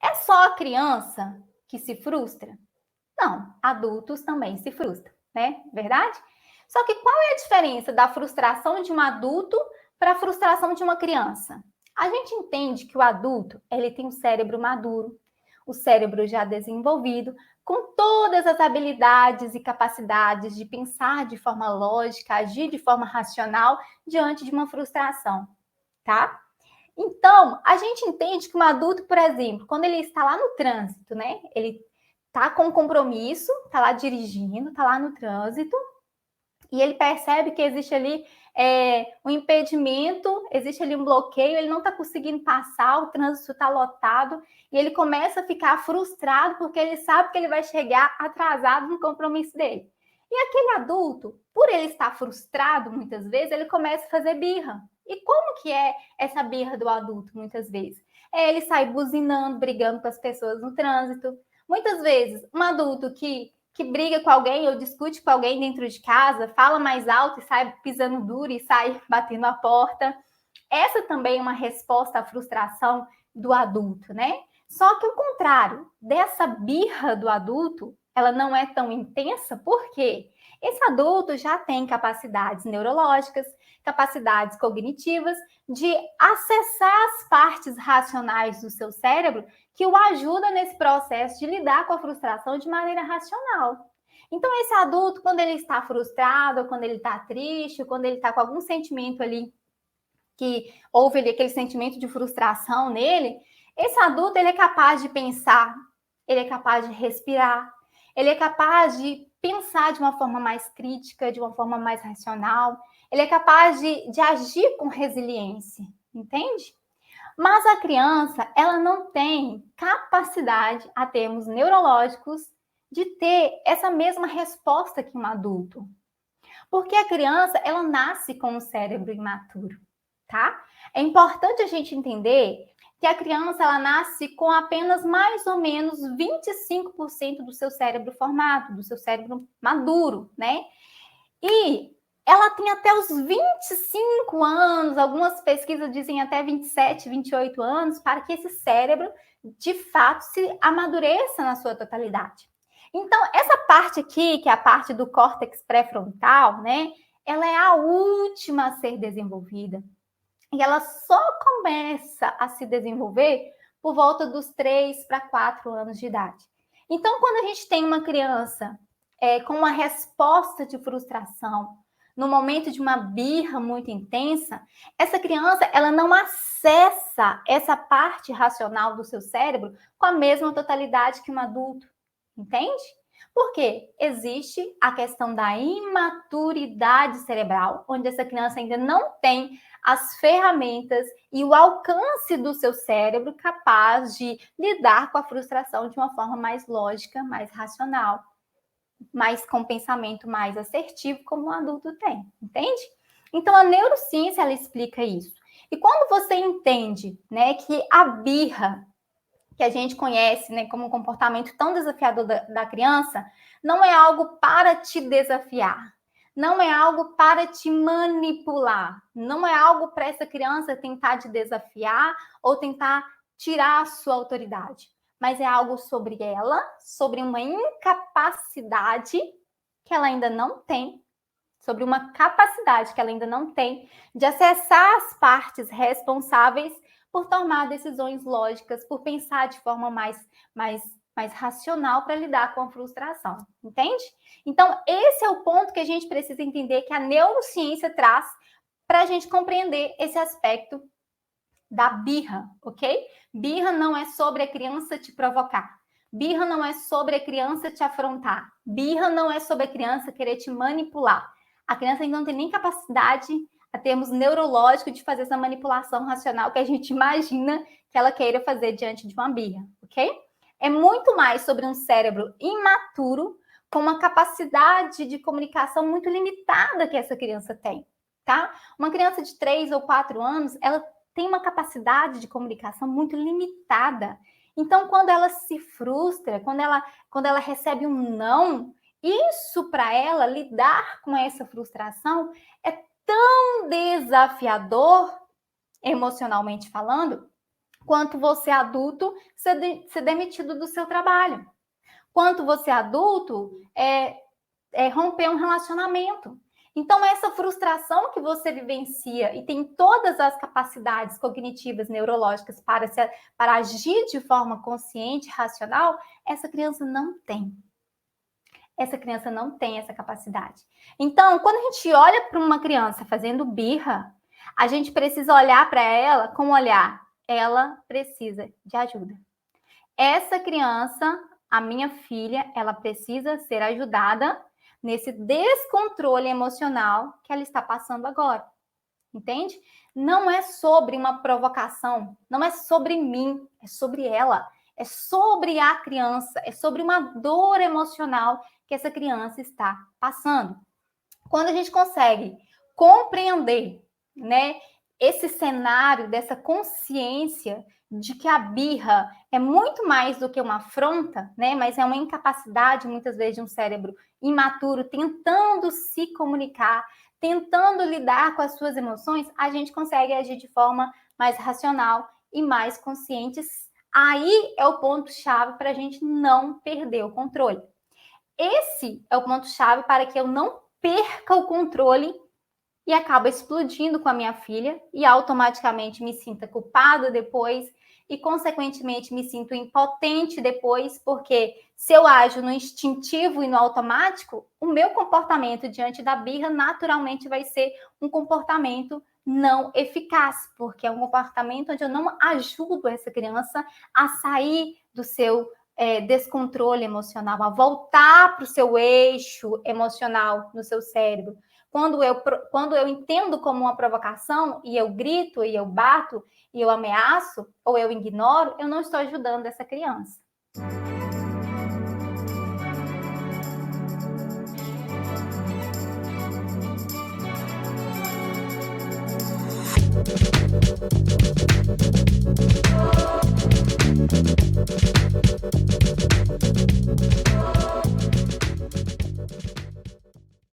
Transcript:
É só a criança que se frustra? Não, adultos também se frustram, né? Verdade? Só que qual é a diferença da frustração de um adulto para a frustração de uma criança? A gente entende que o adulto, ele tem um cérebro maduro, o cérebro já desenvolvido, com todas as habilidades e capacidades de pensar de forma lógica, agir de forma racional diante de uma frustração, tá? Então, a gente entende que um adulto, por exemplo, quando ele está lá no trânsito, né? Ele tá com compromisso, tá lá dirigindo, tá lá no trânsito, e ele percebe que existe ali um impedimento, existe ali um bloqueio, ele não está conseguindo passar, o trânsito está lotado, e ele começa a ficar frustrado porque ele sabe que ele vai chegar atrasado no compromisso dele. E aquele adulto, por ele estar frustrado muitas vezes, ele começa a fazer birra. E como que é essa birra do adulto muitas vezes? Ele sai buzinando, brigando com as pessoas no trânsito. Muitas vezes, um adulto que briga com alguém ou discute com alguém dentro de casa, fala mais alto e sai pisando duro e sai batendo a porta. Essa também é uma resposta à frustração do adulto, né? Só que o contrário, dessa birra do adulto, ela não é tão intensa, porque esse adulto já tem capacidades neurológicas, capacidades cognitivas de acessar as partes racionais do seu cérebro que o ajuda nesse processo de lidar com a frustração de maneira racional. Então, esse adulto, quando ele está frustrado, quando ele está triste, quando ele está com algum sentimento ali que houve ali aquele sentimento de frustração nele, esse adulto ele é capaz de pensar, ele é capaz de respirar, ele é capaz de pensar de uma forma mais crítica, de uma forma mais racional, ele é capaz de agir com resiliência, entende? Mas a criança, ela não tem capacidade, a termos neurológicos, de ter essa mesma resposta que um adulto. Porque a criança, ela nasce com um cérebro imaturo, tá? É importante a gente entender que a criança, ela nasce com apenas mais ou menos 25% do seu cérebro formado, do seu cérebro maduro, né? E ela tem até os 25 anos, algumas pesquisas dizem até 27, 28 anos, para que esse cérebro, de fato, se amadureça na sua totalidade. Então, essa parte aqui, que é a parte do córtex pré-frontal, né? Ela é a última a ser desenvolvida. E ela só começa a se desenvolver por volta dos 3 para 4 anos de idade. Então, quando a gente tem uma criança com uma resposta de frustração, no momento de uma birra muito intensa, essa criança ela não acessa essa parte racional do seu cérebro com a mesma totalidade que um adulto, entende? Porque existe a questão da imaturidade cerebral, onde essa criança ainda não tem as ferramentas e o alcance do seu cérebro capaz de lidar com a frustração de uma forma mais lógica, mais racional, mais com pensamento mais assertivo, como um adulto tem, entende? Então, a neurociência, ela explica isso. E quando você entende, né, que a birra, que a gente conhece, né, como um comportamento tão desafiador da criança, não é algo para te desafiar, não é algo para te manipular, não é algo para essa criança tentar te desafiar ou tentar tirar a sua autoridade, mas é algo sobre ela, sobre uma incapacidade que ela ainda não tem, sobre uma capacidade que ela ainda não tem de acessar as partes responsáveis por tomar decisões lógicas, por pensar de forma mais racional para lidar com a frustração, entende? Então, esse é o ponto que a gente precisa entender que a neurociência traz para a gente compreender esse aspecto da birra, ok? Birra não é sobre a criança te provocar. Birra não é sobre a criança te afrontar. Birra não é sobre a criança querer te manipular. A criança ainda não tem nem capacidade, a termos neurológico, de fazer essa manipulação racional que a gente imagina que ela queira fazer diante de uma birra, ok? É muito mais sobre um cérebro imaturo, com uma capacidade de comunicação muito limitada que essa criança tem, tá? Uma criança de 3 ou 4 anos, ela tem uma capacidade de comunicação muito limitada. Então, quando ela se frustra, quando ela recebe um não, isso para ela, lidar com essa frustração, é tão desafiador, emocionalmente falando, quanto você adulto ser demitido do seu trabalho. Quanto você adulto romper um relacionamento. Então, essa frustração que você vivencia e tem todas as capacidades cognitivas, neurológicas para agir de forma consciente, racional, essa criança não tem. Essa criança não tem essa capacidade. Então, quando a gente olha para uma criança fazendo birra, a gente precisa olhar para ela com um olhar. Ela precisa de ajuda. Essa criança, a minha filha, ela precisa ser ajudada nesse descontrole emocional que ela está passando agora. Entende? Não é sobre uma provocação, não é sobre mim, é sobre ela. É sobre a criança, é sobre uma dor emocional que essa criança está passando. Quando a gente consegue compreender, né, esse cenário dessa consciência de que a birra é muito mais do que uma afronta, né, mas é uma incapacidade, muitas vezes, de um cérebro imaturo tentando se comunicar, tentando lidar com as suas emoções, a gente consegue agir de forma mais racional e mais consciente. Aí é o ponto-chave para a gente não perder o controle. Esse é o ponto-chave para que eu não perca o controle e acabe explodindo com a minha filha e automaticamente me sinta culpada depois e, consequentemente, me sinto impotente depois, porque se eu ajo no instintivo e no automático, o meu comportamento diante da birra naturalmente vai ser um comportamento não eficaz, porque é um comportamento onde eu não ajudo essa criança a sair do seu descontrole emocional, a voltar para o seu eixo emocional no seu cérebro. Quando eu entendo como uma provocação e eu grito e eu bato e eu ameaço ou eu ignoro, eu não estou ajudando essa criança.